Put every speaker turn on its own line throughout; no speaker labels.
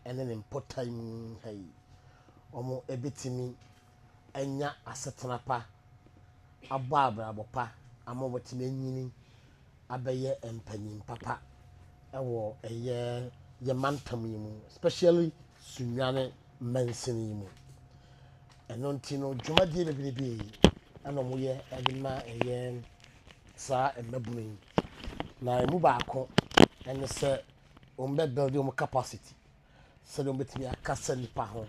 ene ne mpotam hey omo ebetimi enya asetena pa abo abrabo pa amo botime nyini abeye empanyin papa ewo eye ye mantam yimu especially sunwane mansini yimu eno ntino dwumadie bebrebe ana mo ye edema eye sa emabunu na emu baako ene se ombe build your capacity se do betimi akasa nipa ho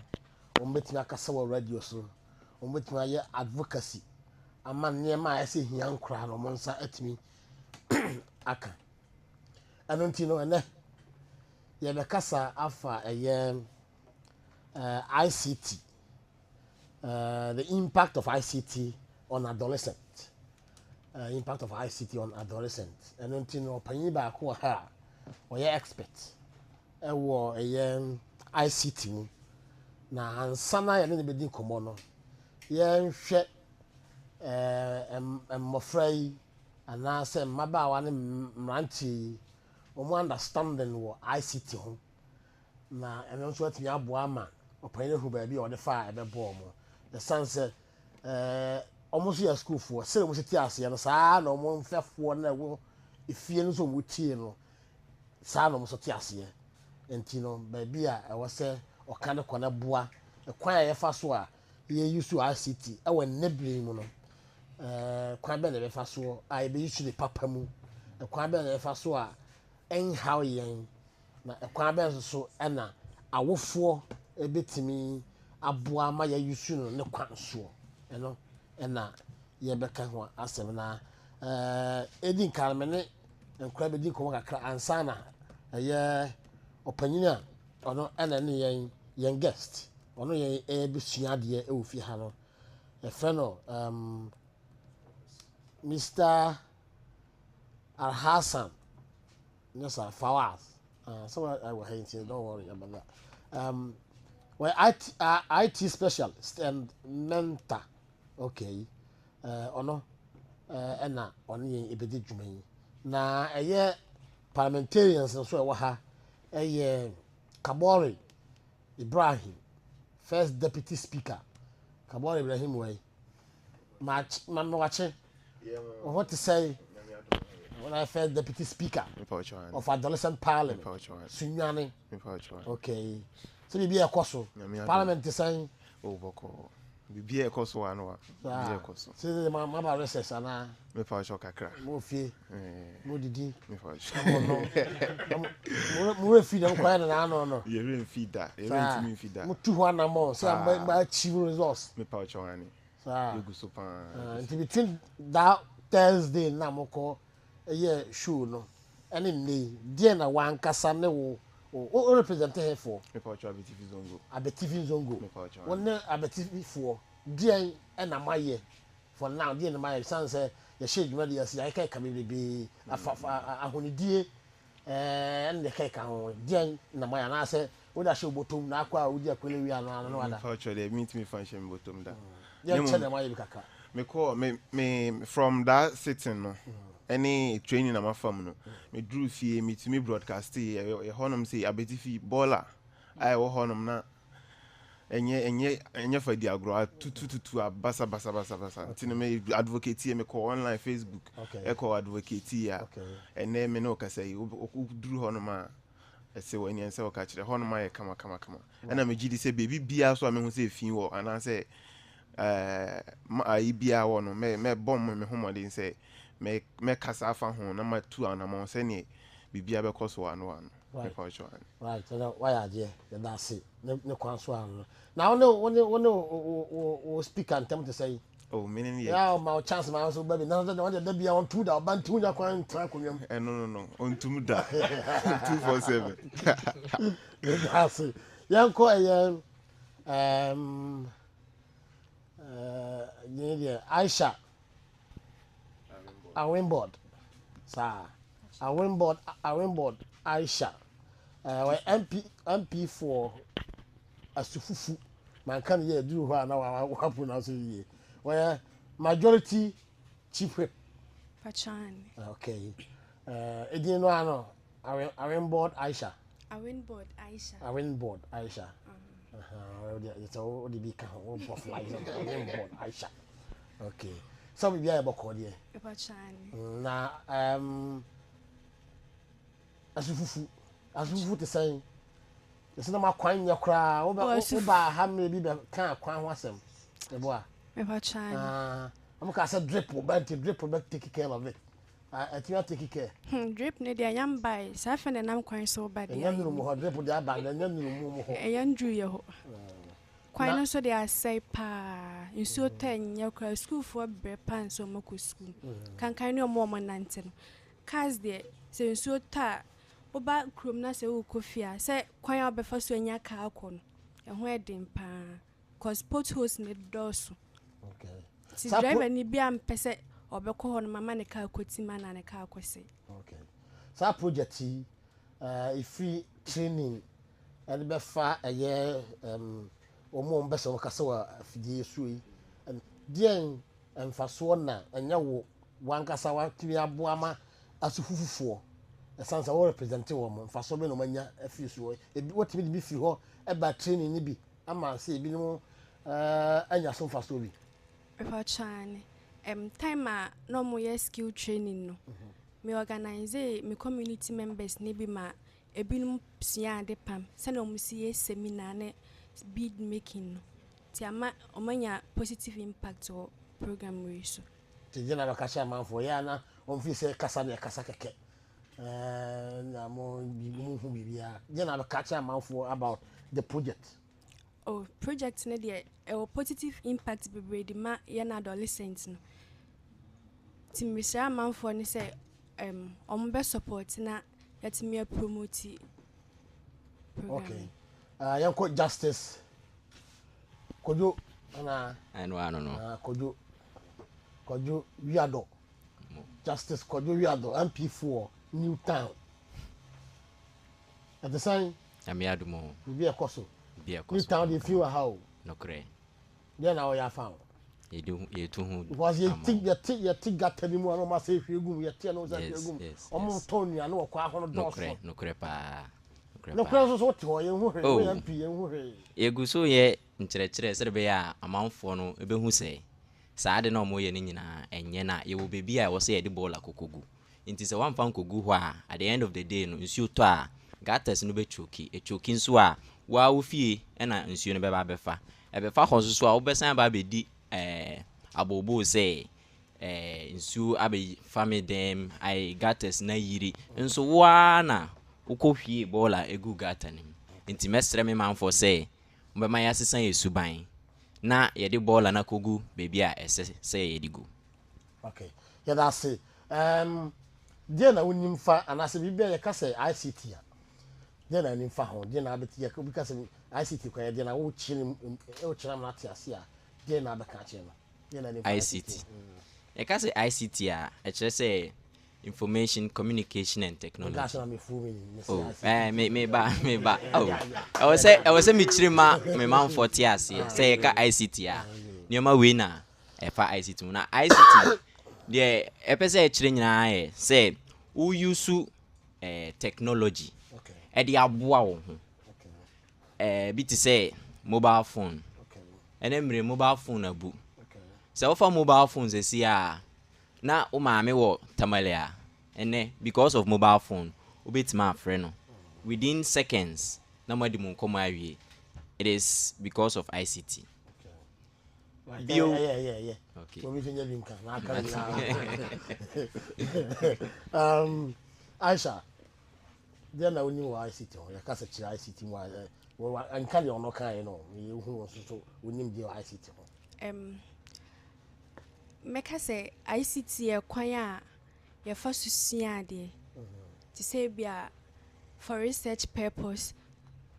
betimi akasa wo radio so betimi aye advocacy ama niema ese hia nkura no mo nsa atimi aka eno ntino ene ye be kasa afa eye ICT the impact of ICT on adolescents impact of ICT on adolescents eno ntino panyi ba ko ha oye expert ewo eye ICT mu na ansana ya ne bedi komo no ye nhwe mmofrai ana se mabawa ne mranti omo understanding wo ICT ho na eno nso atimi aboa ma opanye hu ba bi o de fa ebebo mo the sense omo so ya school for se mo seti ase no saa na omo mfefo na wo efie no so mo tie no saa na omo so ti ase entino ba bia e wo se oka ne kona boa ekwan ya yefa so a ye use ICT e wo nebre mu no kwan be na yefa so a be use the papa mu ekwan be na yefa so a en how yen na ekwan be so na awofo ebetimi aboa ma ya use no ne kwan so eno na ye beka ho asem na edin kalmene enkwa be din ko kakra ansana ye opanyina ono ena ne yen guest ono yen ebesua de e ofi ha no e fe no Mr. Al-Hassan yes Fawaz so I will hate you, don't worry about that well IT specialist and mentor okay ono ena ono yen ebedi dwuman na eye parliamentarians so e wa ha eye Kabore Ibrahim first deputy speaker Kabore Ibrahim way match wache what to say when I first deputy speaker of adolescent parliament Sunyane okay so be a koso parliament is saying
be a coso anwa be a coso
so the mama recess ana
me pa cho kakra
mo fie mo didi
me pa cho
mo feed am kwaya na no
you really feed that you really me feed that
mo tu ho na mo say am ba achieve results
me pa cho ani you go so pa
and between that Thursday na mo ko ye show no any nay dia na wan kasa ne wo o represent here for
me pa cho
abetifi zongo won na abetifi for dia na maye for now dia na maye sense ye share dwuma dia si ai kai ka be ahonidie and the kai ka ho dia na maye na say wo da show bottom na akwa wo dia kwele wi ano no wada
pa cho dey meet me function bottom da
dia che na maye bi kaka
me call me from that sitting no any training na mafam no me drew fie me to me broadcast e honum say abetifi baller ai wo honum na enye fa di agro tututu abasa basa ntino me advocate me call online Facebook e call advocate ya ene me no kasa yi drew honum a ese wo eni ense wo ka kire honum a ye kama ena me gidi say baby bia so a me hu say fin wo ana say ai bia wo no me bom me homodin say me kasa afa ho na ma tu anamon se ne bibia be koso anu
right so why are there that's it ne kwanso anu now no speak and tell to say
oh meaning
yeah my chance my also baby now that be on two da ban two da kwan tra kwam
no on tum da 247
that's it yanko Aisha a wimboard sir a wimboard Aisha MP for asufufu man kan ye do ho na wa happen na so ye where majority chief whip
Pachan
okay edin no ano a wimboard Aisha
A win board Aisha.
A win board Aisha. It's all the big of life. A win board Aisha. Okay. So we be able to call you. Na asufufu te say. The cinema kwan ya kra oba ha me bi be kan kwan ho asem. Ebo a.
Me ba chan.
I'm going to drip take care of it. I think I take care.
Drip ne dia yam by safe na nam kwan so ba dia.
Yan no mo drip dia ba na yan no mo ho.
Yan dru ye ho. Kwan no so dia say pa. Nsuo tan ya kra school for bre pan so mako school. Kan ne omo nante no. Cars there se nsuo ta oba krom na se wo kofia se kwan ya obefa so anya ka akọ no. E ho edin pa. Cause potholes ne dosu.
Okay.
Si driver ni bia mpese obekọ ho no mama ne ka akoti ma na ne ka akwese.
Okay. Sa project free training and be fa omo mbese wakasa wa fidie suyi dien emfaso na enya wo wankasa wa timi aboama asufufufuo esansa wo represent wo mo mfaso be no manya afi suwo ebi wotimi bi fi ho eba training ni bi ama se ebi no anya so mfaso bi
Chan time no mo ye skill training no me organize me community members ni bi ma ebinum sia de pam se na mo si seminar ne bead making no ti ama omanya positive impact o program we so
ti jena ba kasha manfo ya na on fi se kasa na kasa keke na mo bi mu hu bibia jena ba kasha manfo about the project.
Oh, project ne dey a positive impact be the ma yan adolescents no. Tim Mr. Manfo ne say be support na yet me promote program.
Okay. Yanko justice. Kojo na
I know.
Kojo Wiado. Justice Kojo Wiado MP4 New Town. At the sign
Amiadu mo.
Be a koso.
New
Town they feel how.
No cray.
Then now you found.
You do you too.
Was you think you think got anymore no must say if you go you tell no that you go. Omo Tony I know kwa hono do.
No cray pa.
No cray so what you MP you
Egu so ye nkyerɛkyerɛ sɛ be ya amanfo no ebehu sɛ saa de na ɔmo ye ne nyina enye na ye wo bebi a wo sɛ ye de ball akokogu. Nti sɛ wamfa nkogu hɔ a at the end of the day no nsuo tɔ a gatas no be choki nso a wa wo fie na nsuo no be ba befa ebefa hɔ so a wo besan ba bedi abobo sɛ nsuo abe family dem I gatas na yiri nso wa na ukɔhwie bola egu gata nim nti mesrɛ me manfo sɛ mbema ya sesan yesuban na ye de bola na kogu bebi a ɛsɛ sɛ ye de gu.
Okay. Yeah, that's it. Dia na wonim fa anase bibia ye ka sɛ ICT a dia na nim fa ho dia na abeti ye ka sɛ ICT kwa dia na wo kyerem na te ase a dia na abeka kyerem no dia na nim fa
ICT ye ka sɛ ICT a ɛkyerɛ sɛ information communication and technology. Me ba oh I was say me kyerema me man 40 ase sɛ ye ka ICT a nioma we na ɛfa ICT na ICT de epese kyerɛ nyina ye say who use technology e de aboa wo ho bi te say mobile phone enemre mobile phone abu say wo fa mobile phones esi a na o maame wo tamale a ene because of mobile phone obetima afre no within seconds na madi mu nkomo awie it is because of ICT.
Yeah.
Okay.
Aisha, then I only ICT. You can't say ICT. Well, and can you not kind of you who also we need the ICT.
Meka say ICT e kwan a ye fa susia de. To say bia for research purpose.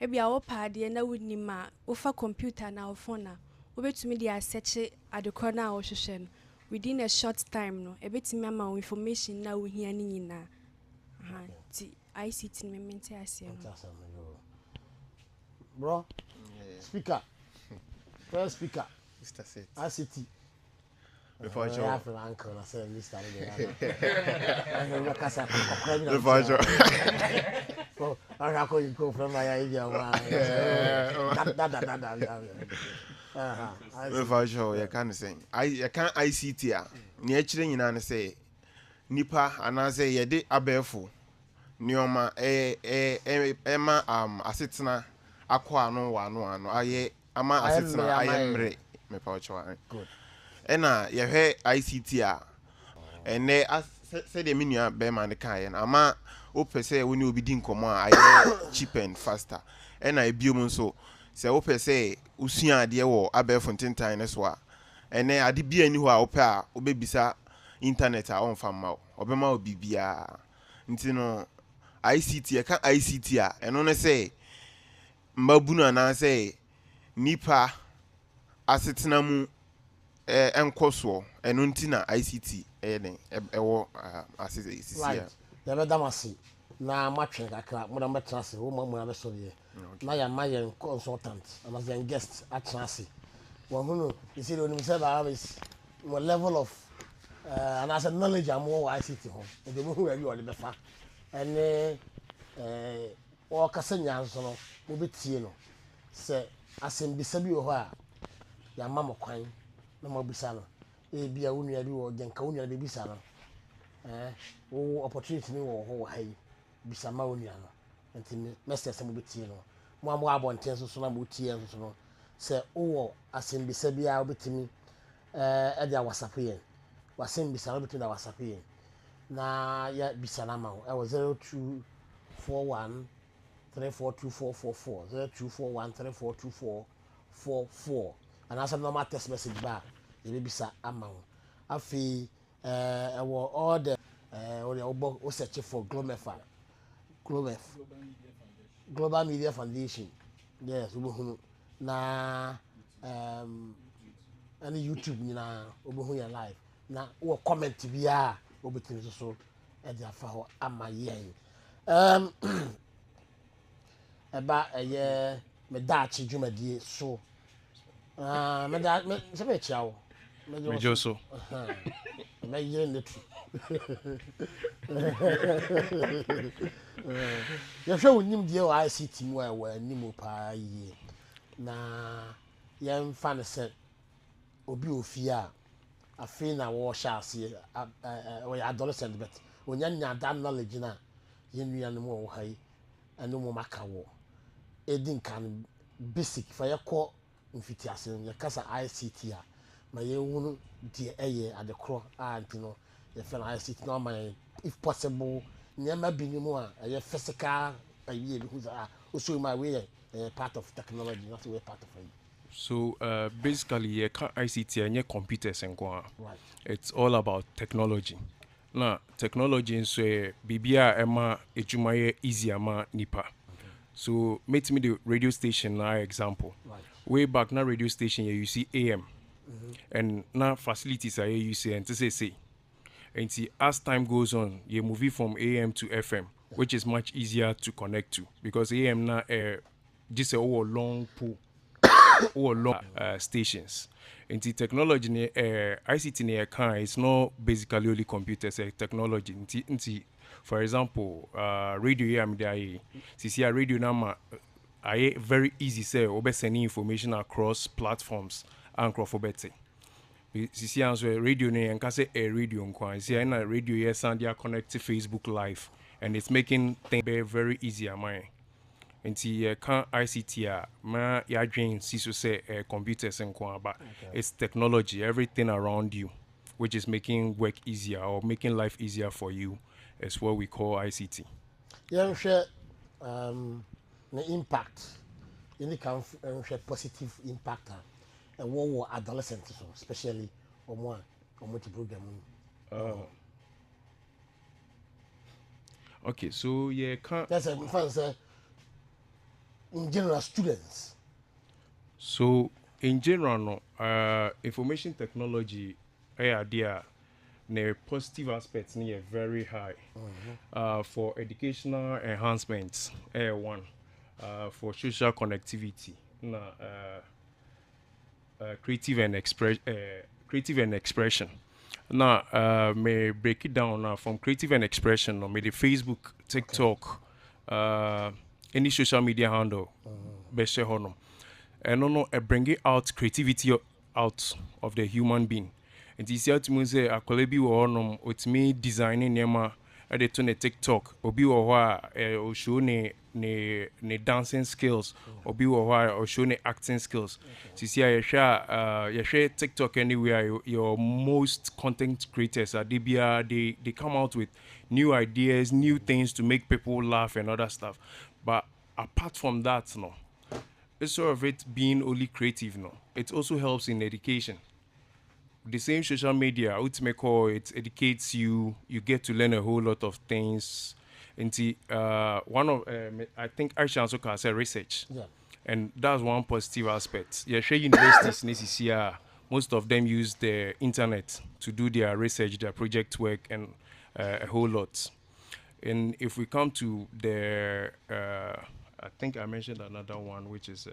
E bia wo pa de na woni ma wo fa computer na wo phone na obetumi dey search adekro na wo hwehwe no within a short time no ebetumi ama wo information na wo hia ni nyina ti ICT me mente ase no
bro speaker first speaker
Mr. Set
ICT
before Joe
After uncle I said Mr.
before Joe
I call you go from my idea.
For sure, you can't say. I can't ICT. Near chilling in an say, Nipa, and I say, ye de abefu. Nioma, Emma, Asitna, Aqua, no one, I ama Asitna, I am re, me pouch.
Good.
Ena, ye he ICT. And they said the menu Beman the Kayan, ama, Ope say, when you be din command, I cheap and faster. And I build so. Say Ope say usia deɛ wɔ abɛ fontentan ne so a ɛnɛ ade bia ni hɔ a Ope a obebisa internet a ɔmfa ma ɔbɛma wo bibia nti no ICT ɛka ICT a ɛno ne sɛ mbabunu ana sɛ nipa asetena mu ɛnkɔ so ɛno nti na ICT ɛyɛ den ɛwɔ asisi
right ya bɛ damasi na matwe kakra mo da metra se wo mo na be so ye na ya ma ye consultant and as a guest at trance wo hunu you see the only say that is one level of and as a knowledge am wo ICT ho e de mo hu wi o le be fa ene o kasa nya so no mo betie no se asem bisa bi wo ho a ya ma mo kwan na mo bisa no e bia wo nua bi wo genka wo nua be bisa no wo opportunity ni wo ho hai bisama wo nua no enti message se mo betie no mo amo abonten so na mo tie so no se wo asem bisa bia wo betimi e dia WhatsApp yen wasem bisa wo betimi da WhatsApp yen na ya bisa na ma wo e wo 0241 342444 0241 342444 and as a normal text message ba e be bisa ama wo afi all the we search for Global Media Foundation. Yes, we na any YouTube na we ya live na we comment bia obetin so e dia fa ho ama yen eba me Daakye dwumadie so me da me se be chiawo
me joso
me yire netu ya hwe wonim die wa ICT mu a wa anim pa yi na yem fa ne se obi ofia afi na wo sha ase we adolescent but onyanya that knowledge na yenu no mo wo hai anu mo maka wo edin kan basic fa yakọ mfiti ase ya kasa ICT a ma yehunu die eye adekro antino ye fe na ICT no man if possible nyama binimu a ye physical ayi bi huza also my way part of technology not way part of it.
So basically yeah, ICT and computers and
right.
It's all about technology. Now technology is bibia ema ejumaye easy ama nipa. So make me the radio station now example.
Right.
Way back now radio station you see AM. And now facilities are you see and to say. And see as time goes on, you move it from AM to FM, which is much easier to connect to because AM now just a long pool or long stations. And the technology ICT near car is not basically only computers technology. For example, radio here I'm there. See radio now I very easy say obe sending information across platforms and better. See answer radio ne and say a radio nkwan. See na radio here sound they are connect to Facebook Live and it's making things very easy am I. And see can ICT ma ya dream see so say computers nkwan but it's technology everything around you which is making work easier or making life easier for you is what we call ICT.
Yeah, share the impact any kind of positive impact and what adolescents especially or more program.
Okay, so yeah,
that's a fun in general students.
So in general, no, information technology, there, the positive aspects are very high. For educational enhancements, one, for social connectivity, creative and expression. Now, may break it down now from creative and expression. May the Facebook, TikTok, any social media handle be share hono and no bring it out creativity out of the human being. And you see to me say akwale bi wo hono otimi designing nema e dey to ne TikTok obi wo ho a o show ne dancing skills obi wo ho a o show ne acting skills. So you see you share TikTok anywhere your most content creators are they come out with new ideas, new things to make people laugh and other stuff. But apart from that, no, it's sort of it being only creative, no. It also helps in education. The same social media, it educates you. You get to learn a whole lot of things. Into one of I think Aisha also can say research, and that's one positive aspect. Yeah, share universities this year. Most of them use the internet to do their research, their project work, and a whole lot. And if we come to the, I think I mentioned another one, which is,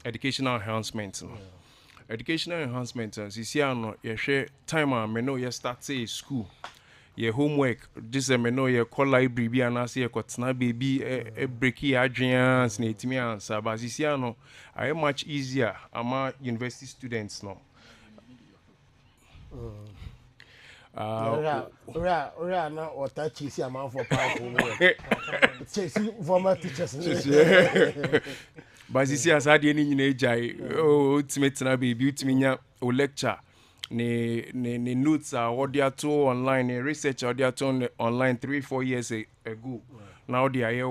educational enhancement. Educational enhancement, you see, you share time, I know you start say school, your homework, this I know you call library, and I say you got na baby, a breaky adrians, need me answer, but you see, I am much easier among university students now.
Now or touch is a man for powerful former teachers.
But you see, as I didn't in age, ultimate na baby, ultimate o lecture, ne notes are audio to online, research audio to online 3-4 years ago. Now they are here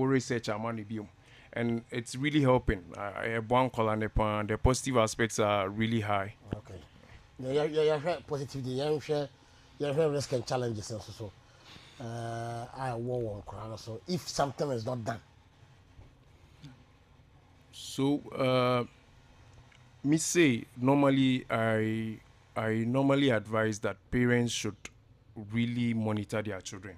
research money bill, and it's really helping. The positive aspects are really high.
Okay. Yeah, positive. You have risk and challenges and so. I war one crown. So if something is not done.
So me say normally I normally advise that parents should really monitor their children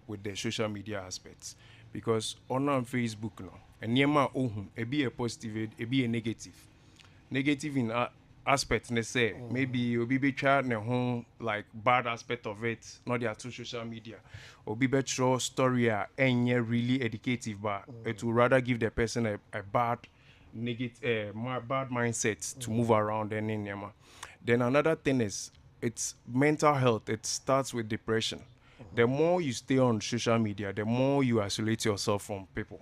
with their social media aspects, because on Facebook no and yema it be a positive, it be a negative in aspect. They say maybe you'll be child home like bad aspect of it, not their two social media, or be better story and really educative, but it will rather give the person a bad negative bad mindset to move around and in them. Then another thing is it's mental health. It starts with depression. The more you stay on social media, the more you isolate yourself from people,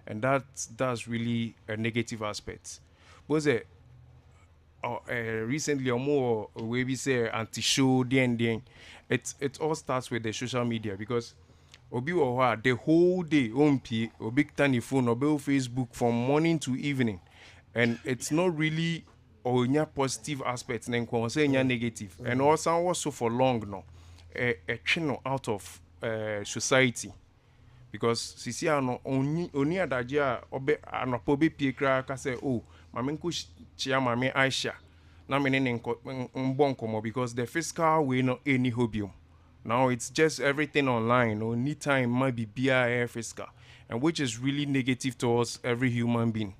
and that's really a negative aspect. But recently or more where we say anti-show then it all starts with the social media, because obi the whole day obi tiny phone obi Facebook from morning to evening, and it's not really or positive aspects then say negative, and also for long no a channel out of society, because sisi ano oni adagye obe anopo be pie kra ka say oh mame nko chia mame Aisha na me ne nko because the physical way no any hobby. Now it's just everything online. Only time might be BIA physical, and which is really negative towards every human being.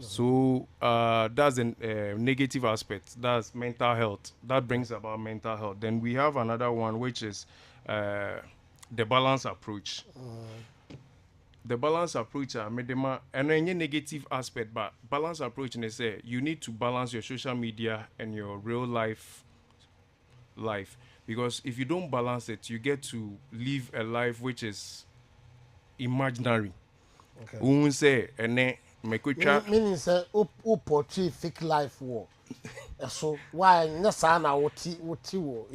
So that's a negative aspect. That's mental health. That brings about mental health. Then we have another one, which is the balance approach. The balance approach and any negative aspect, but balance approach they say you need to balance your social media and your real life, because if you don't balance it, you get to live a life which is imaginary. Okay. We say and then
meaning say who portray fake life war. So why na sa na woti wo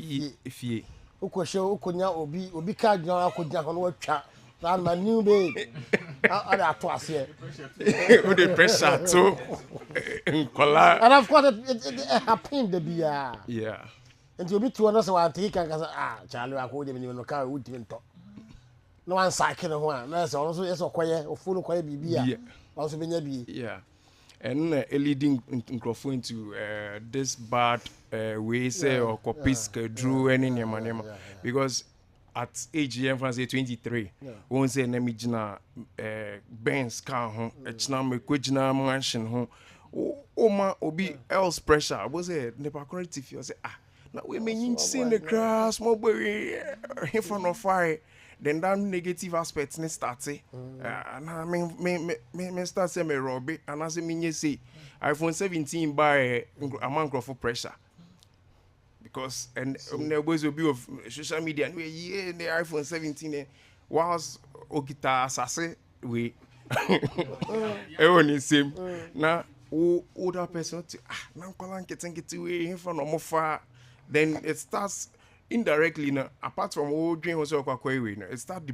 if ye
ukosho ukonya obi ka gyan akonya ho no watwa na na new babe ada to ase
with the pressure to nkola,
and of course it happened the bia
yeah,
and you be to na so want take kan say Charlie akwo de me no ka wo di nto no one cycle no ho na say ono so yeso koye ofu no koye bibia also benya bi, yeah.
And leading microphone into this bad way say or copies drew any nema, because at age say 23 won't say nemijina Benz car ho echna me kwejina mansion ho o ma obi else pressure was it never correct if you say now we mean seeing the grass more boy in front of fire then that negative aspect ne start and I me start say me robbie and I say me say iPhone 17 by a man for pressure because and there was a bit of social media and we the iPhone 17 whilst okita asase we everyone is same now older person na kwala nkete we in front of far then it starts indirectly now apart from all dream also kwakwe it start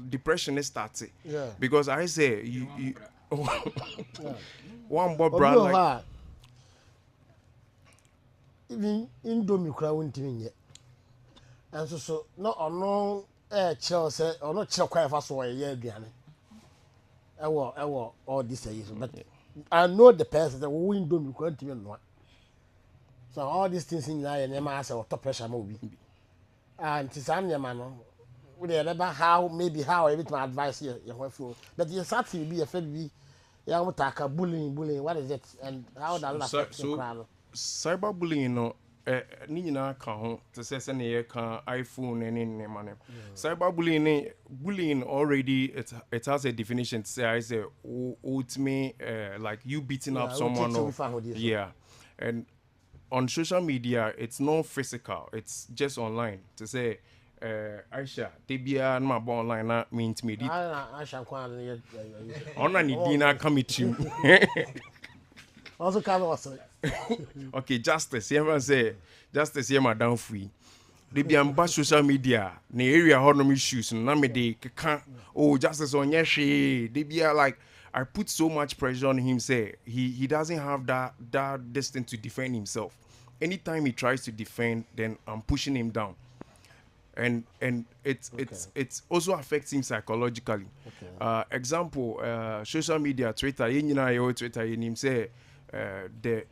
depression is starting because I say you one more brand like
even Indomie kura wontimi nye and so no ono chill say ono chill kwa fa so ye aduane ewo all this years but I know the person that we Indomie kura wontimi no so all these things in na ye ma say top pressure ma obi and it's an no we dey how maybe how everything advice you feel but you start to be a fair yeah, bullying. What is it, and how does that affect the crowd?
Cyberbullying, ni nyina ka ho to say say na ka iPhone and money. Bullying already it has a definition to say I say ultimate like you beating up someone and on social media it's not physical, it's just online to say Aisha, Tebia, my born online that means me.
Aisha,
on ni dinner come to
also come also.
Okay, justice. Everyone say justice. Here, madam free. They be on social media. The area honor issues. Na me de can. Oh, justice on yes she. They be like I put so much pressure on him. Say he doesn't have that distance to defend himself. Anytime he tries to defend, then I'm pushing him down. And it's also affects him psychologically. Example, social media, Twitter, Twitter, him say the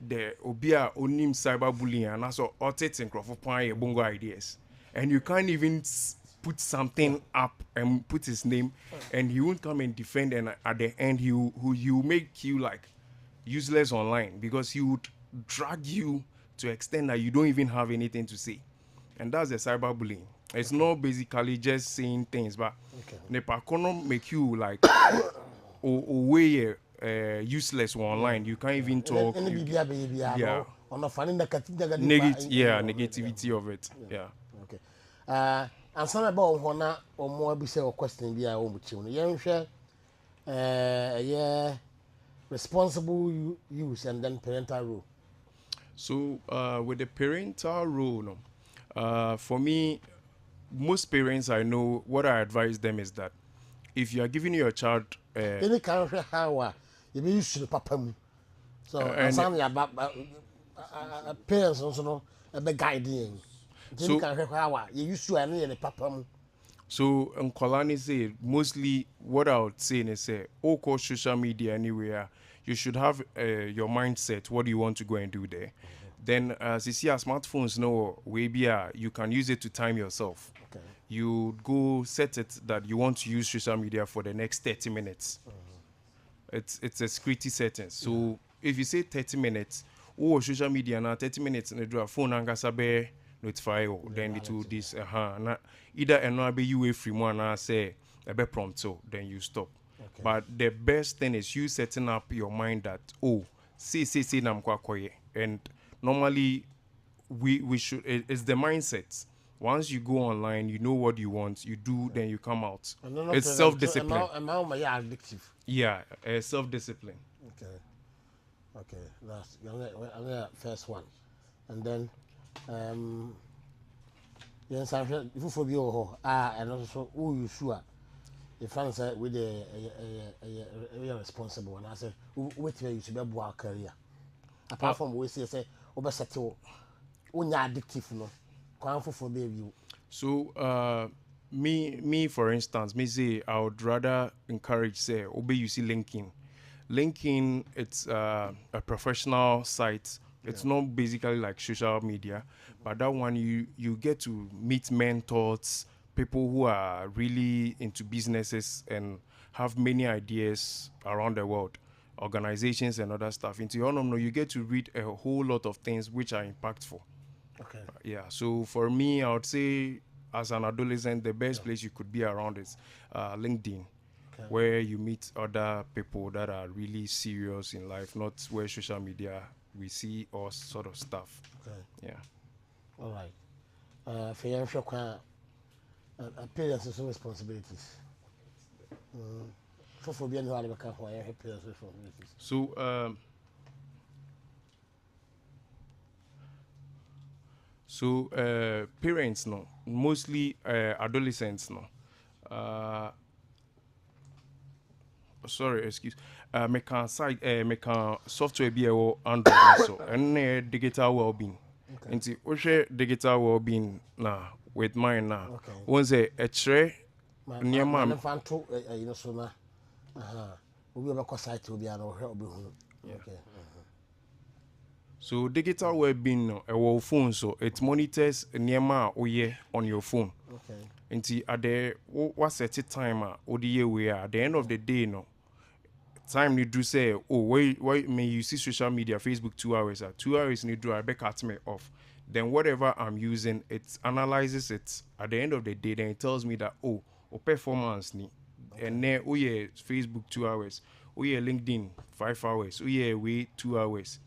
obia onim cyberbullying and also autism and crofopine bongo ideas, and you can't even put something up and put his name, and he won't come and defend, and at the end he will make you like useless online because he would drag you to extent that you don't even have anything to say, and that's the cyberbullying. It's not basically just saying things, but Nepa can't make you like way useless online. You can't even talk.
Yeah. On the funny
negativity of it. Yeah.
Okay. And some about Hona or more be say or question be our own children. Young share responsible use and then parental rule.
So with the parental rule, for me, most parents I know, what I advise them is that if you are giving your child
any kind of how you be used to the papa. So some parents also know a big guiding. So how you used to any the papa.
So Nkolani say mostly what I would say is say call social media anywhere. You should have your mindset. What do you want to go and do there? Then as you see, our smartphones know maybe you can use it to time yourself.
Okay.
You go set it that you want to use social media for the next 30 minutes. It's a security setting. So if you say 30 minutes, social media now 30 minutes and the phone angasabe notify you, then it will this either and you free one and say a bit prompt so then you stop. Okay. But the best thing is you setting up your mind that say nam kwakoye, and normally we should it's the mindset. Once you go online, you know what you want, you do, then you come out. It's self-discipline.
Addictive.
Yeah, self-discipline.
Okay, that's the first one, and then yes, I'm for you and also who you sure the fans with a responsible, and I said wait till you should be a career apart from we say over settle when you're addictive, no.
So me for instance, me say I would rather encourage say obey you see LinkedIn it's a professional site. It's not basically like social media, but that one you get to meet mentors, people who are really into businesses and have many ideas around the world, organizations and other stuff. Into your you get to read a whole lot of things which are impactful.
Okay.
Yeah. So for me, I would say as an adolescent, the best place you could be around is LinkedIn, where you meet other people that are really serious in life, not where social media we see all sort of stuff. Yeah.
All right. For your parents' responsibilities. For being parents' responsibilities.
So parents no, mostly adolescents no. Sorry, excuse. Make software be Android so and digital well-being. Nti o digital well-being na with mine na. One say a tray
niema you know so na. We be ko site obi an obi hu. Okay.
So digital well-being no a phone so it monitors niema oye on your phone.
Okay.
Nti at the what set time odi we at the end of the day no time you do say why may you see social media Facebook 2 hours 2 hours need do I back at me off, then whatever I'm using it analyzes it at the end of the day, then it tells me that performance ni and then Facebook 2 hours, LinkedIn 5 hours, we 2 hours,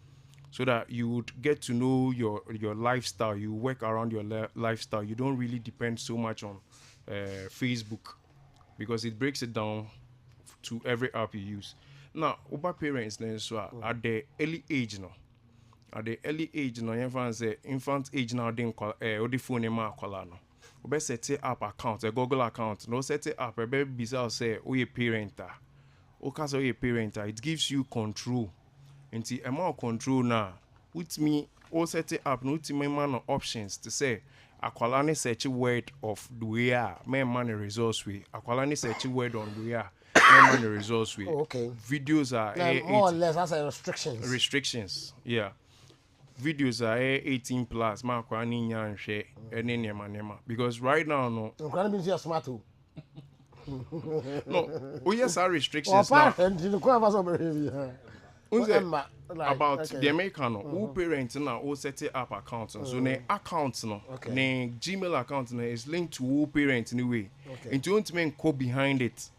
so that you would get to know your lifestyle. You work around your lifestyle. You don't really depend so much on Facebook, because it breaks it down to every app you use. Now, over parents then so at the early age no. At the early age no, infant age now den call the phone ma call no. We set up account, a Google account. No set it up, a baby bizarre say we a parent. Because we a parent, it gives you control. And the amount of control now, with me, all set it up, no to my man options to say akwalani search word of the way my money resource we. Akwalani search word on we are. The results we videos are
more or less as restrictions.
Yeah, videos are 18 plus because right now no yes are restrictions now. About the American who parents now who set up accounts so the accounts no the Gmail account is linked to who parents anyway and you don't mean go behind it.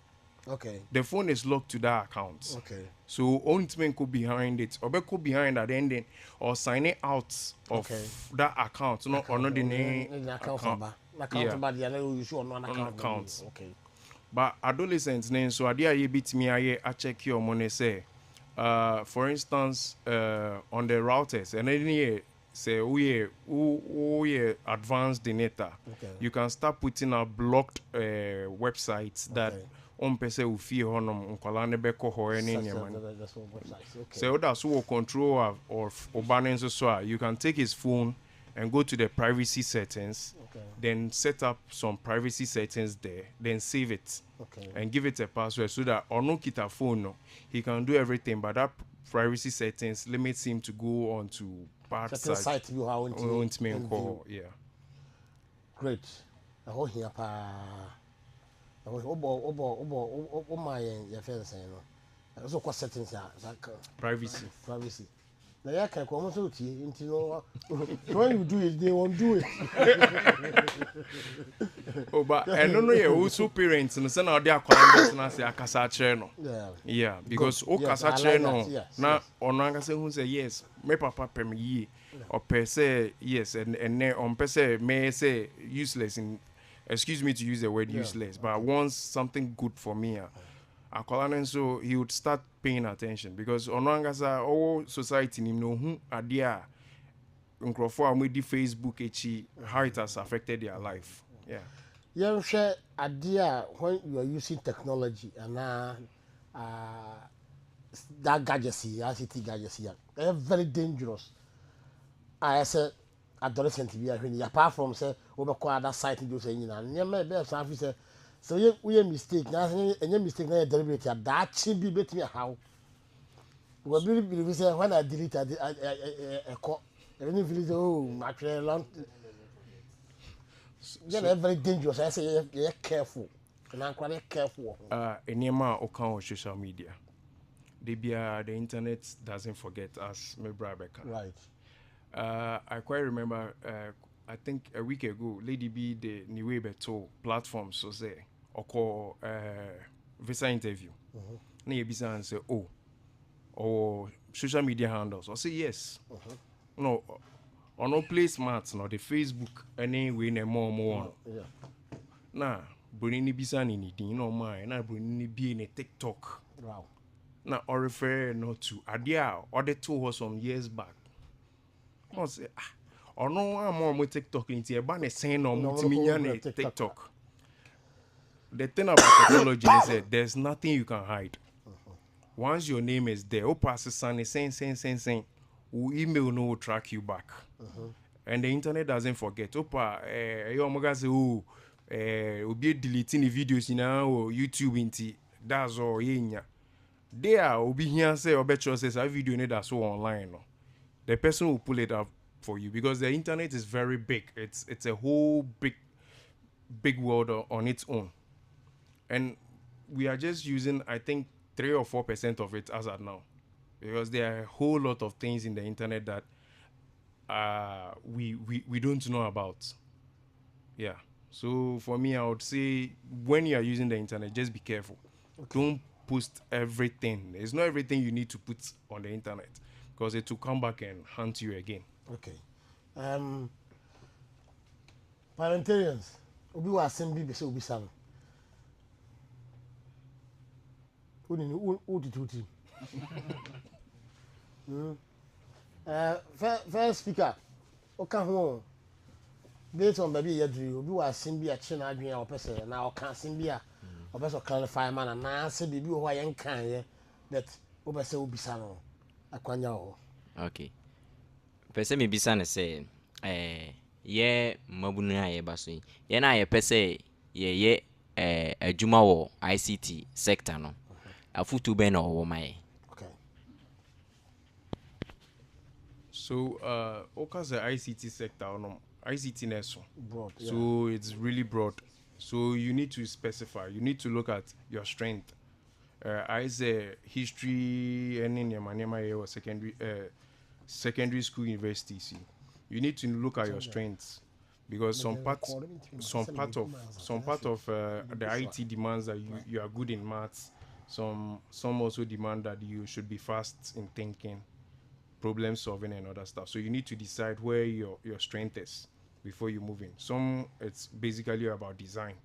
Okay.
The phone is locked to that account.
Okay.
So only man go behind it, or go behind that ending, or sign it out of that account. No, or not the name account. Account.
Okay.
But adolescents name so idea you beat me I check your money say. For instance, on the routers, and then say we advanced data. You can start putting out blocked websites that on pese u fie honom nkwala ne beko ho ene nyamani. So that's what control of Obanen so you can take his phone and go to the privacy settings, then set up some privacy settings there, then save it and give it a password so that on no kita phone no, he can do everything, but that privacy settings limits him to go on to bad site
you have
call. Yeah.
Great. I hope here pa obo my your friends no. Also what settings are
privacy.
Now you can come so into know when you do it they won't do it.
But I don't know you also parents and say now they are calling na say akasa kire no. Yeah, because o kasa kire no na ono anga say who say yes, me papa pem yi or per se yes and on per se may say useless in excuse me to use the word useless, but wants something good for me. And so he would start paying attention because onangasa all society ni know who adia nkrofo amedi Facebook how it has affected their life. Yeah.
You share idea when you are using technology and that gadgets ICT gadgets they're very dangerous. I said adolescent be when apart from say over other site do say nyame be some say so we mistake na any mistake na deliberate that should be between how we believe say when I delete I call any feel my long yeah very dangerous. I say you're careful and I'm quite careful
enema o social media the internet doesn't forget us, my brother.
Right.
I quite remember I think a week ago, Lady B the new beto platform so say or call visa interview. Na you bisa and say oh or social media handles. I say yes. No or no placemats no the Facebook anyway no more.
Yeah.
Nah, Bruni bisa ni din no mind. Na Bruni be in a TikTok.
Wow.
Na or refer not to Adia or the two was some years back. I say or no I'm more TikTok into a ban saying no multimillion TikTok. The thing about technology is that there's nothing you can hide. Once your name is there, oh passes sunny saying, email no will track you back. And the internet doesn't forget. Opa, you omoga say obi deleting the videos in our YouTube into that's all yenya. There obi here say or bet you says a video need that's so online. No. The person will pull it up for you because the internet is very big. It's a whole big world on its own. And we are just using, I think, 3 or 4% of it as of now. Because there are a whole lot of things in the internet that we don't know about. Yeah. So for me, I would say when you are using the internet, just be careful. Okay. Don't post everything. It's not everything you need to put on the internet because it will come back and hunt you again.
Okay. Parliamentarians, obi wa assembly be say obi sang. Uti. First speaker, okay, ho. Based on baby yadri, obi wa assembly a che na adwen a opese na o kan assembly a opese clarify man na na say baby wo ya nkan ye that opese obi sang no akwanya ho.
Okay. Pese me bisa na say ye mabunu a ye baso ye na ye pese ye adwuma wo ICT sector no. Afutu be no wo mai.
Okay.
So because the ICT sector no ICT neso
broad. Yeah.
So it's really broad. So you need to specify. You need to look at your strength. I say history and in your secondary school university. See. You need to look at your strengths because some part of the IT demands that you are good in maths. Some also demand that you should be fast in thinking, problem solving and other stuff. So you need to decide where your strength is before you move in. Some it's basically about design.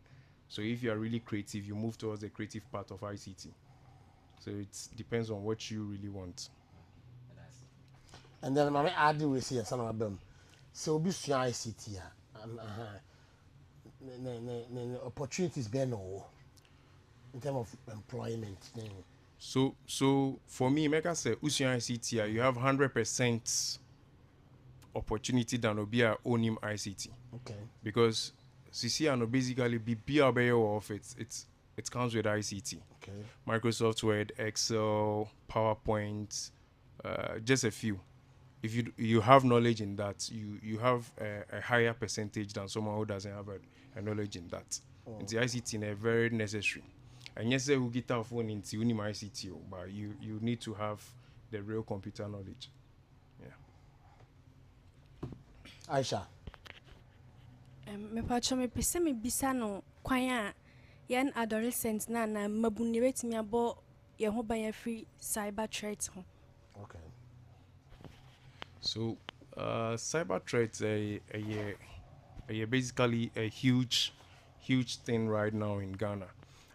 So if you are really creative, you move towards the creative part of ICT. So it depends on what you really want.
And then my add we see some of them. So be ICT and opportunities be no in terms of employment.
So for me, make I say Usian ICT, you have 100% opportunity than Obia own him ICT.
Okay.
Because CC and basically be BRBO of it comes with ICT.
Okay.
Microsoft Word, Excel, PowerPoint, just a few. If you have knowledge in that, you have a higher percentage than someone who doesn't have a knowledge in that. Oh. The ICT is very necessary. And yes, we get our phone into ICT, but you need to have the real computer knowledge. Yeah.
Aisha.
Me pacho me pese me bisa no kwan yan adolescents na mabuni betimi abo ye ho ban free cyber threats ho.
Okay.
So cyber threats are basically a huge thing right now in Ghana.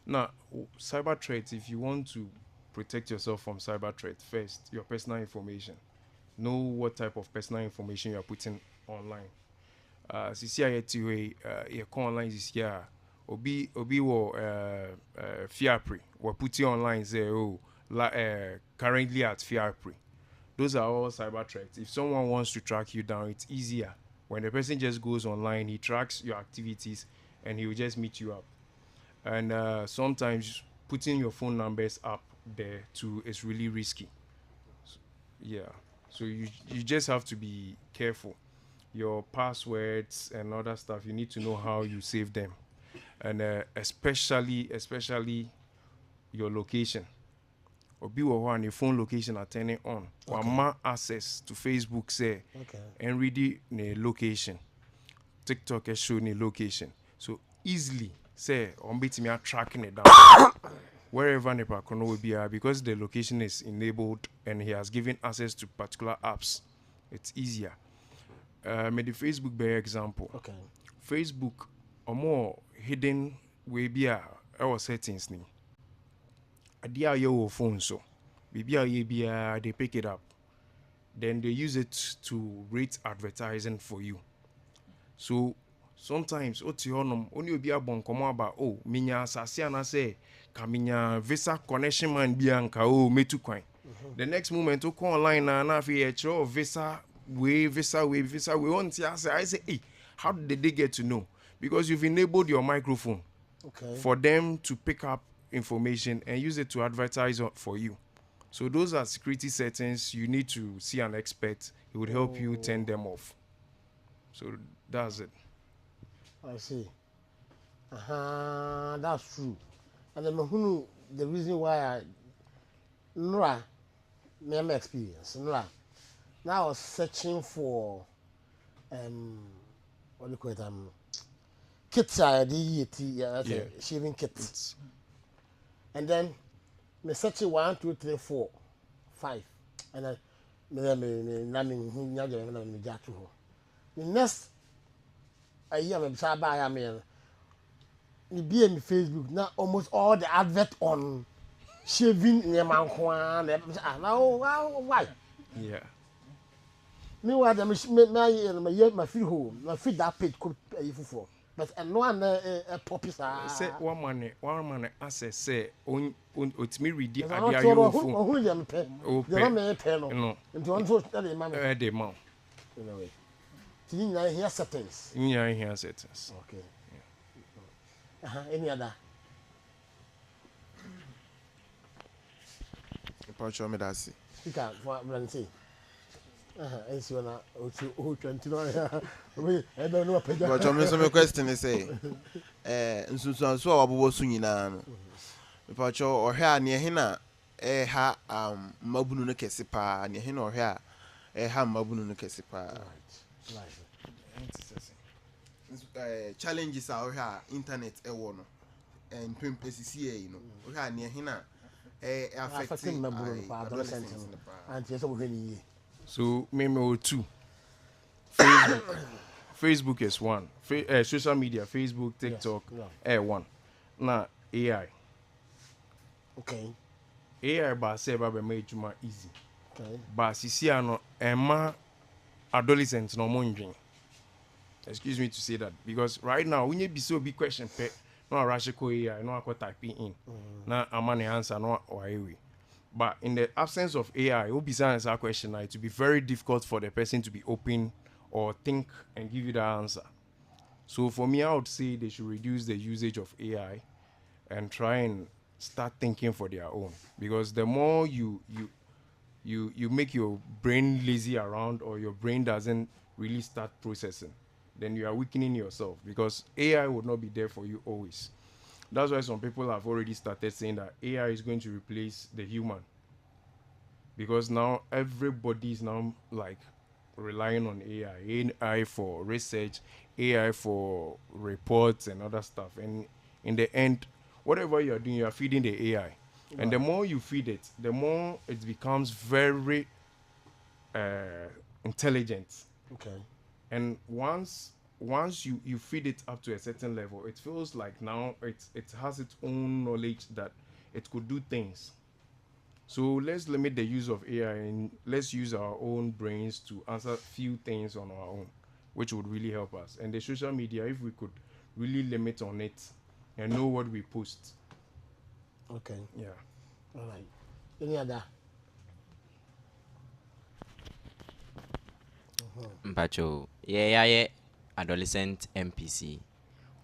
Now, cyber threats, if you want to protect yourself from cyber threats, first, your personal information. Know what type of personal information you are putting online. You online this year. Obi wo Fiapri. We're putting online say currently at Fiapri. Those are all cyber threats. If someone wants to track you down, it's easier. When the person just goes online, he tracks your activities and he will just meet you up. And sometimes putting your phone numbers up there too is really risky. So you just have to be careful. Your passwords and other stuff, you need to know how you save them. And especially your location. Obi wo your phone location are turning on. Okay. Access to Facebook say and read the location. TikTok has shown a location. So easily say on me tracking it down wherever Nepal will be because the location is enabled and he has given access to particular apps. It's easier. Made the Facebook by example.
Okay.
Facebook or more hidden way be our settings ni. Adia your phone so. They pick it up. Then they use it to rate advertising for you. So sometimes only be about about minya sasiana say kaminya visa connection man bianca me too coin. The next moment to call online na visa we want to say I say hey, how did they get to know? Because you've enabled your microphone for them to pick up information and use it to advertise for you. So those are security settings you need to see an expert. He would help you turn them off. So that's it.
I see. That's true. And then the reason why I Nora, my experience. Nora, now I was searching for what do you call it? Kits shaving kits. And then me search 1, 2, 3, 4, 5. And then the next a year me buy me be in Facebook now almost all the advert on shaving in my why?
Yeah.
Meanwhile, my feed home, my feed that page could pay for. But and no one poppies are.
Say one man access say on me read the
idea
you
phone. Who you pay? The man may pay no. Into one so that the man.
The man.
Anyway, so you know here settings.
Yeah, here settings.
Okay. Any other?
Show me that see.
Speaker for Blancy. Esi wana o 29 we e be no pega.
But some question is say nsunsu a wabobo su nyina no. Pacho ohwe a ne hina ha mabunu no kese pa ne hina ohwe a ha mabunu no kese pa. Right. Challenges are ohwe a internet e wo no and PCCA no. Ohwe a ne hina affecting mabunu pa adolescents and yes we hwe.
So maybe 2. Facebook is 1. Social media, Facebook, TikTok, yes. 1. Now AI.
Okay.
AI ba say ba be make juma easy.
Okay.
Ba sisi ano ema adolescents no monjin. Excuse me to say that because right now when you be so big question pe no rush ko AI no akọ type in. Na amane answer no why. But in the absence of AI, it will be answer that question. It will be very difficult for the person to be open or think and give you the answer. So for me, I would say they should reduce the usage of AI and try and start thinking for their own. Because the more you make your brain lazy around or your brain doesn't really start processing, then you are weakening yourself because AI would not be there for you always. That's why some people have already started saying that AI is going to replace the human. Because now everybody is now like relying on AI. AI for research, AI for reports and other stuff. And in the end, whatever you are doing, you are feeding the AI. Right. And the more you feed it, the more it becomes very intelligent.
Okay.
And once you feed it up to a certain level, it feels like now it has its own knowledge that it could do things. So let's limit the use of AI and let's use our own brains to answer few things on our own, which would really help us. And the social media, if we could really limit on it and know what we post.
Okay.
Yeah.
All right. Any other?
Mpacho, yeah. Adolescent MPC.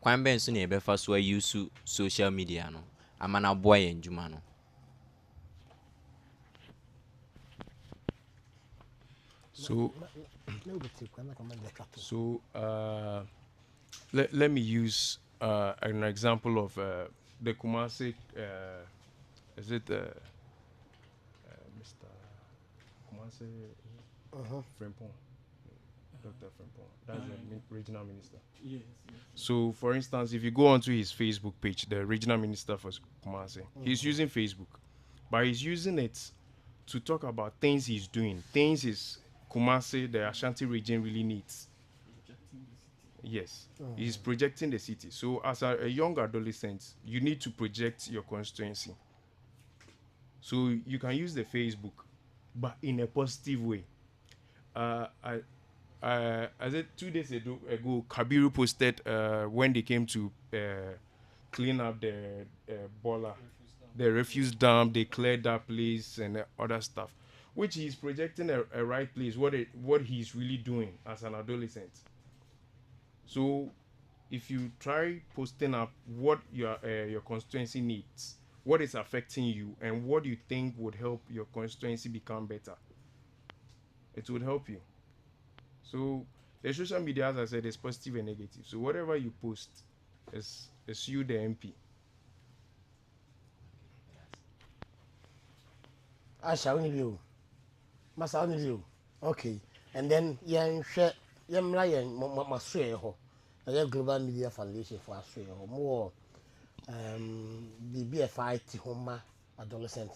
Kwan ben so na ebe fa so use social media no. Amana boy enjuma no.
Let me use an example of the Kumasi is it Mr. Kumasi Frimpong Dr. Frimpong. That's the regional minister. Yes. So, for instance, if you go onto his Facebook page, the regional minister for Kumasi, he's using Facebook, but he's using it to talk about things he's doing, things his Kumasi, the Ashanti region, really needs. Yes, he's projecting the city. So, as a young adolescent, you need to project your constituency. So, you can use the Facebook, but in a positive way. I said 2 days ago, Kabiru posted when they came to clean up the Bola, the refuse dump, they cleared that place and other stuff, which he's projecting a right place, what he's really doing as an adolescent. So if you try posting up what your constituency needs, what is affecting you, and what you think would help your constituency become better, it would help you. So the social media, as I said, is positive and negative. So whatever you post is you, the MP.
Asha, only you. Masa, only you. Okay. And then, share, must share a global media foundation for Australia or more. Be a fight to home adolescent.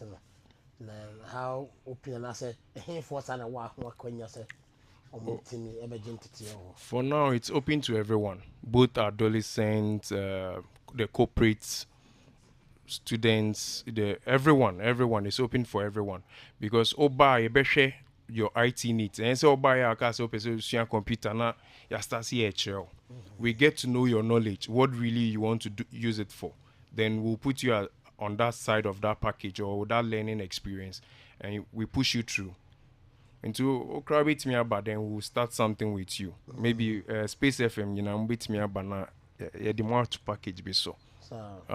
How open and I say, a for son and walk when you say.
For now, it's open to everyone, both adolescents, the corporates, students, everyone is open for everyone. Because Oba, you your IT needs. And so Oba, your computer, now you start CHL. We get to know your knowledge, what really you want to use it for. Then we'll put you on that side of that package or that learning experience, and we push you through. Into beat me up, but then we'll start something with you. Maybe Space FM, beat me up, but now the more to package be so.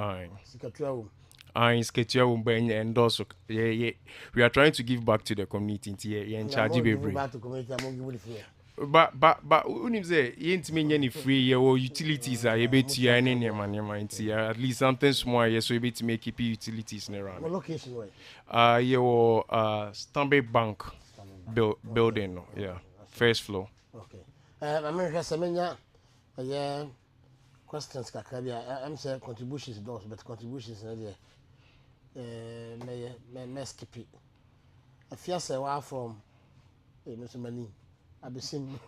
And also, we are trying to give back to the community. In charge but when you say you ain't mean any free or utilities are a bit to any mind, at least something small, so a bit to make it utilities around.
What location way?
Your Stanbic Bank building, yeah, first floor.
Okay. I mean, Semenya, questions, Kakabia. I'm saying contributions, those, but contributions, may skip it. I fear say, wow, from Mr. Mani. I be sim.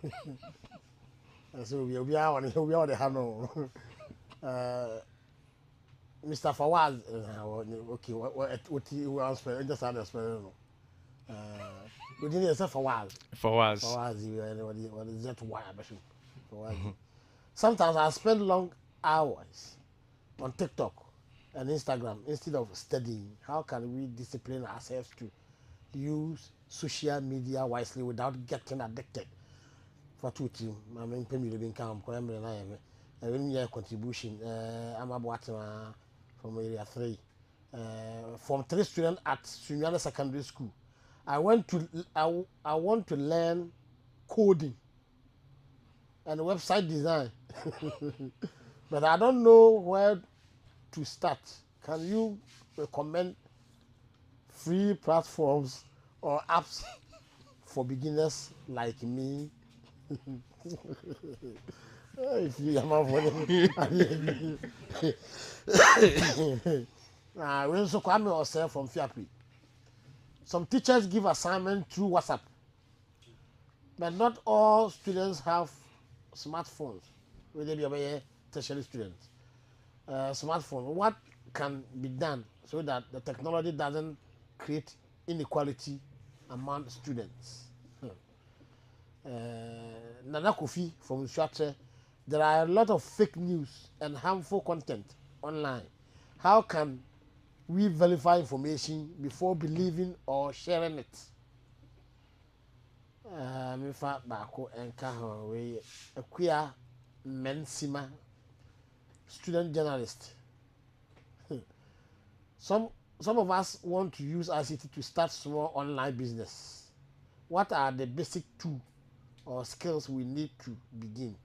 So we are the Hano. Mr. Fawaz, okay, what you want to just understand. We didn't say Fawaz. What is that? Why? Sometimes I spend long hours on TikTok and Instagram instead of studying. How can we discipline ourselves to use social media wisely without getting addicted? For two team, I mean, Pemi living camp, Colombo and I am a 1 year contribution. I'm about from area 3, from 3 students at Sunyana Secondary School. I want to learn coding and website design, but I don't know where to start. Can you recommend free platforms or apps for beginners like me? If you are we also come ourselves from Fiapi. Some teachers give assignment through WhatsApp, but not all students have smartphones. Will they be a tertiary students? Smartphone. What can be done so that the technology doesn't create inequality among students? Nana Kofi from Swatre, there are a lot of fake news and harmful content online. How can we verify information before believing or sharing it? Mifa Bako and Kaho, a queer Mensima, student journalist. Some of us want to use ICT to start small online business. What are the basic tools or skills we need to begin?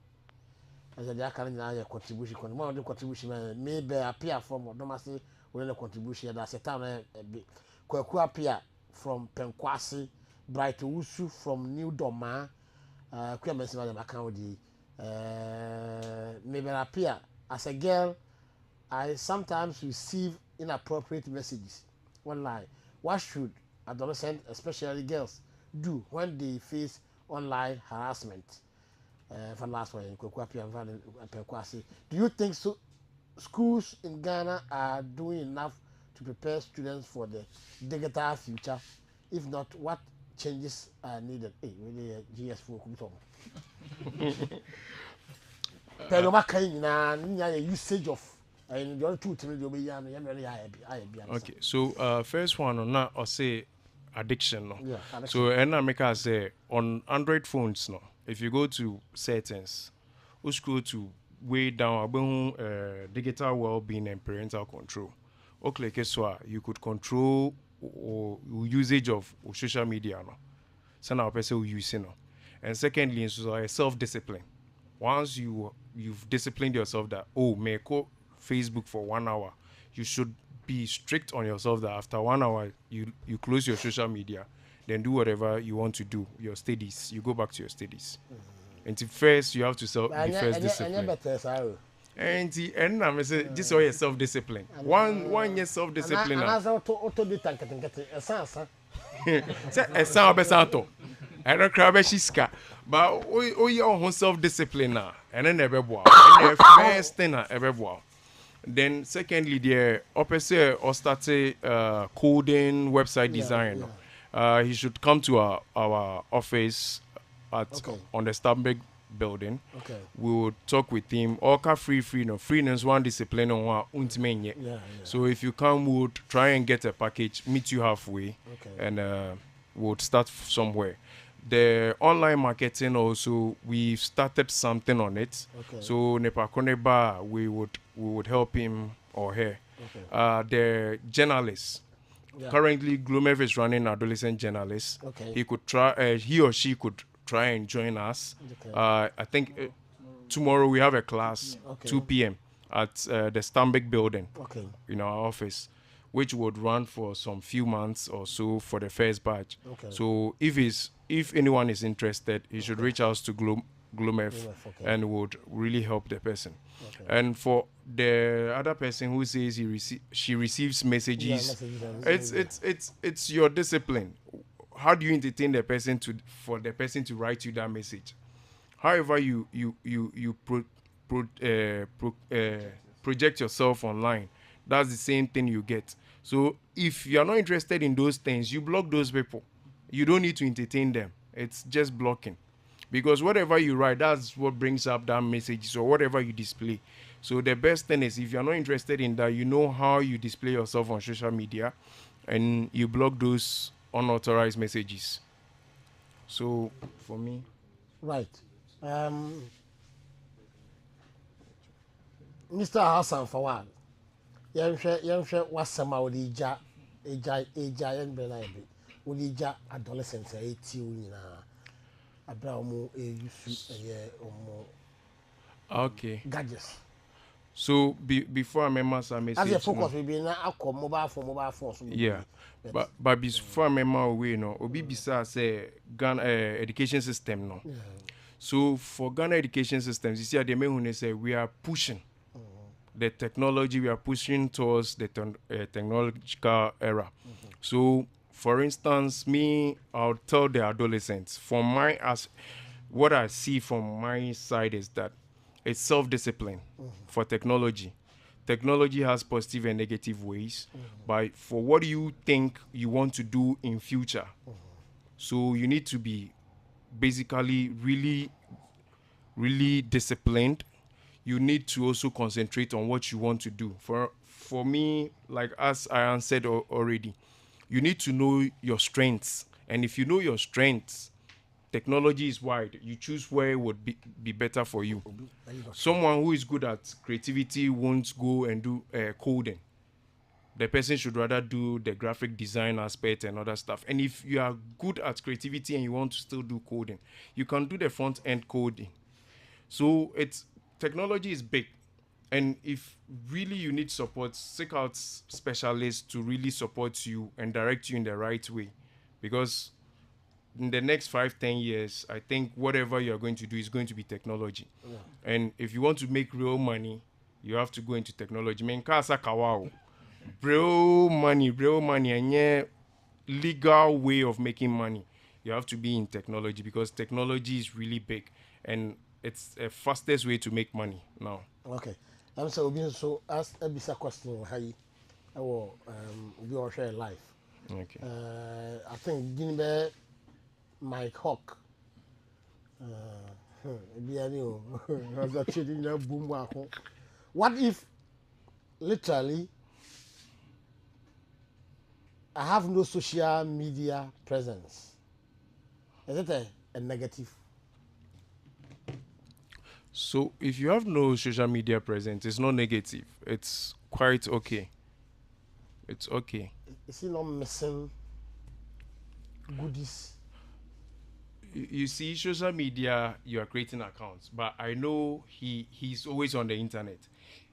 As a contribution, maybe appear from domestic with a contribution. That's a town Kwaku appear from Penkwasi, Bright Usu from New Doma, Queer Messi my account maybe appear as a girl. I sometimes receive inappropriate messages online. What should adolescents, especially girls, do when they face online harassment? For last one, do you think so? Schools in Ghana are doing enough to prepare students for the digital future? If not, what changes are needed? Hey, really, GS4 Pero makai na usage of and the other two to the
Okay, so first one on that or say addiction. No?
Yeah, addiction.
So and I make us say on Android phones no. If you go to settings, you scroll to way down about digital well-being and parental control. Or click so you could control or usage of social media no. So now person will use no. And secondly, so self-discipline. Once you've disciplined yourself that may go Facebook for 1 hour, you should be strict on yourself that after 1 hour you close your social media, then do whatever you want to do, your studies, you go back to your studies. And first you have to be first discipline. And I'm saying this is all your self-discipline. One year self-discipline.
And as auto do
I don't cry about shiska, but your own self-discipline now, and then every boy, and the first thing every boy. Then secondly, the opposite or started coding, website design. He should come to our office on the Stamberg building.
Okay.
We will talk with him. All free, no freeness, one discipline on one ultimate. So if you come, we'll try and get a package, meet you halfway, and we'll start somewhere. The online marketing also, we've started something on it. So Nepakoneba, we would help him or her. The journalists. Currently, Glomev is running adolescent journalists. He could try. He or she could try and join us. I think tomorrow we have a class 2 p.m. at the Stamberg building in our office, which would run for some few months or so for the first batch. So if anyone is interested, he should reach out to Glomev and would really help the person. And for the other person who says she receives messages, it's your discipline. How do you entertain the person for the person to write you that message? However you project yourself online, that's the same thing you get. So if you're not interested in those things, you block those people. You don't need to entertain them. It's just blocking. Because whatever you write, that's what brings up that message or whatever you display. So the best thing is if you're not interested in that, you know how you display yourself on social media and you block those unauthorized messages. So for me.
Right. Mr. Hassan Fawad. Yɛnhwɛ wasɛm a wode agya yɛnbrɛ bi wode gya adolescents a ɛti wo nyinaa abrɛ a ɔmo ɛyusu ɛyɛ ɔmo gadgets.
So before I remember some message,
as a focus maybe na akɔ mobile phone so
but before I remember we obi bisa say Ghana education system no. So for Ghana education systems, you see at the main say we are pushing the technology, we are pushing towards the technological era. So, for instance, I'll tell the adolescents, what I see from my side is that it's self-discipline for technology. Technology has positive and negative ways, but for what you think you want to do in future, so you need to be basically really, really disciplined. You need to also concentrate on what you want to do. For me, like as I answered already, you need to know your strengths. And if you know your strengths, technology is wide. You choose where it would be better for you. Someone who is good at creativity won't go and do coding. The person should rather do the graphic design aspect and other stuff. And if you are good at creativity and you want to still do coding, you can do the front-end coding. So technology is big, and if really you need support, seek out specialists to really support you and direct you in the right way, because in the next 5-10 years, I think whatever you're going to do is going to be technology. And if you want to make real money, you have to go into technology. Real money, and yeah, legal way of making money. You have to be in technology because technology is really big and it's a fastest way to make money now.
Okay. I'm so ask a bisa question how you we all share life.
Okay.
I think Guinea Mike Hawk. What if literally I have no social media presence? Is it a negative?
So if you have no social media presence, it's not negative. It's quite okay. It's okay.
Is he not missing goodies?
You see, social media, you are creating accounts, but I know he's always on the internet.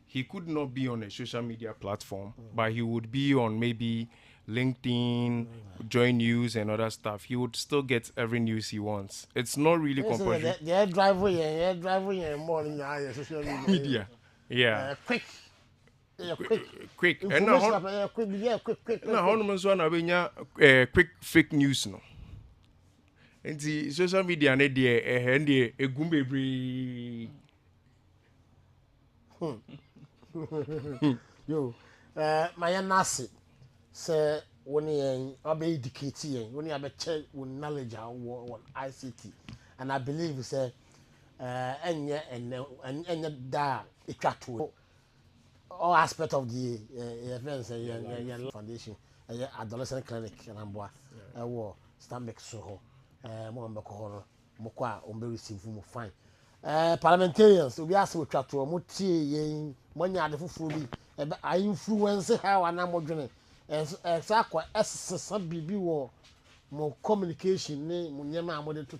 He could not be on a social media platform, but he would be on maybe LinkedIn, Join News, and other stuff. He would still get every news he wants. It's not really compulsory.
They're driving morning social
Media, yeah,
quick.
quick. And now, quick fake news no. And the social media ne de egum bebre.
Yo, my nasi say when you be educated, when you have check with knowledge on ICT, and I believe say and that it to all aspect of the events foundation, adolescent clinic and amboa, Stanbic Soho, Mombako, Mokwa, receive fine. Parliamentarians, we ask with chat to Muti, when you are the full, I influence how an amodrene, and exactly as some BB war more communication, Munyama model to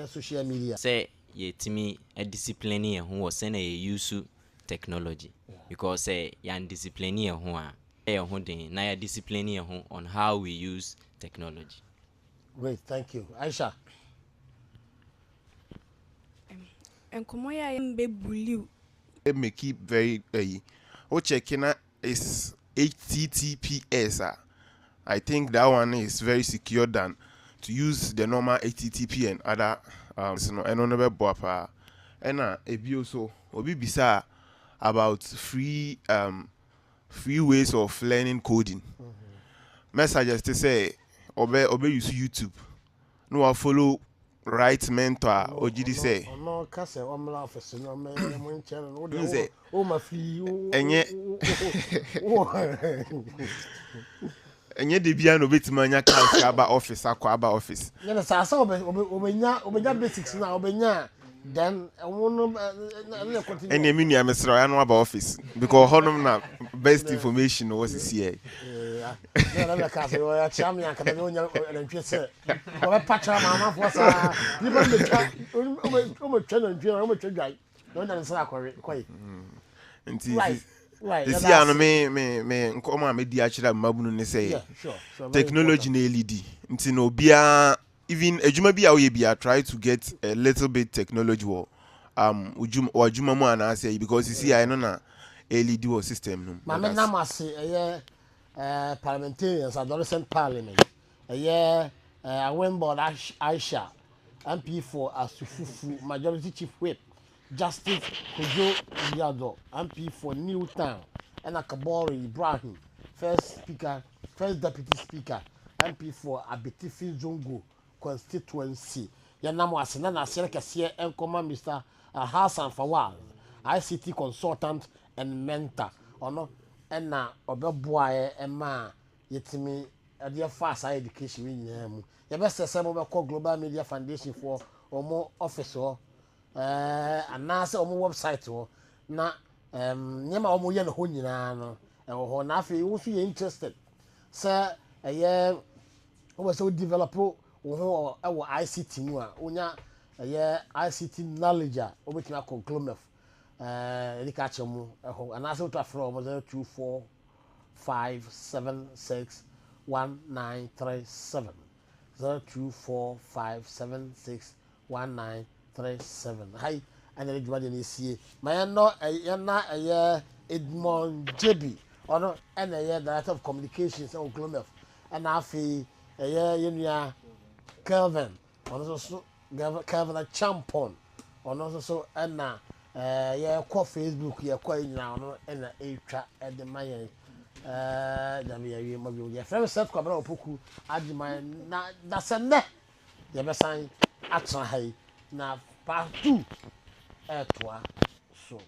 social media.
Say, ye to me a disciplinary who was sent a use technology because say yan disciplinary who are na disciplinary on how we use technology.
Great, thank you. Aisha.
And Kumoya mbe bully.
Let me keep very checking is HTTPS. I think that one is very secure than to use the normal HTTP and other and on the web and also obi bisa about free ways of learning coding. Messages to say obey use YouTube. No I follow right mentor or GD say.
No kase omla office no me channel
You say
o ma free
enye de bia no betima nya class aba office akwa office.
Yeah, sa obenya basics na obenya then
any mini am sra ya no aba office because honum na best information was here.
Yeah, na ka say o ya cham ya ka no nya ntwe se o be pacha mama for sa ni ba me twa o me twa na ntwe o me twa dwai no na nsa akore koi right
this year no me nkoma me di akira mabunu ne say technology na LED nti no bia even ejuma bia we bia try to get a little bit technology ujuma mu ana say because you see I know na LED or system no
ma me na ma say parliamentarians adolescent parliament I went board Aisha MP for Asufufu majority chief whip Justice Kojo Yado MP for Newtown and Akabori Ibrahim first deputy speaker MP for Abetifi Zongo constituency yanamo asena na asere kese enkoma Mr. Hassan Fawaz ICT consultant and mentor ono na obeboa ema yetimi ade fast education nyina mu ye be sese mo be call Global Media Foundation for omo office ho anase omo website ho na nyema omo ye no ho nyina no ho na afi wo so ye interested say we so develop wo ho ICT mu a onya ICT knowledge a obetima conclude edika chemu ho anase to afro 0245761937 0245761937. Hi, and then you want see. My no, Edmond JB, or no, and a director of communications on Glomef, and Afi, a year, Kelvin, also Kelvin Champon, on also Anna, call Facebook, quite now, and a trap at the Mayan. Your friend said, "Come on, Puku, add my that's a net." The best sign at high now, part 2 at so.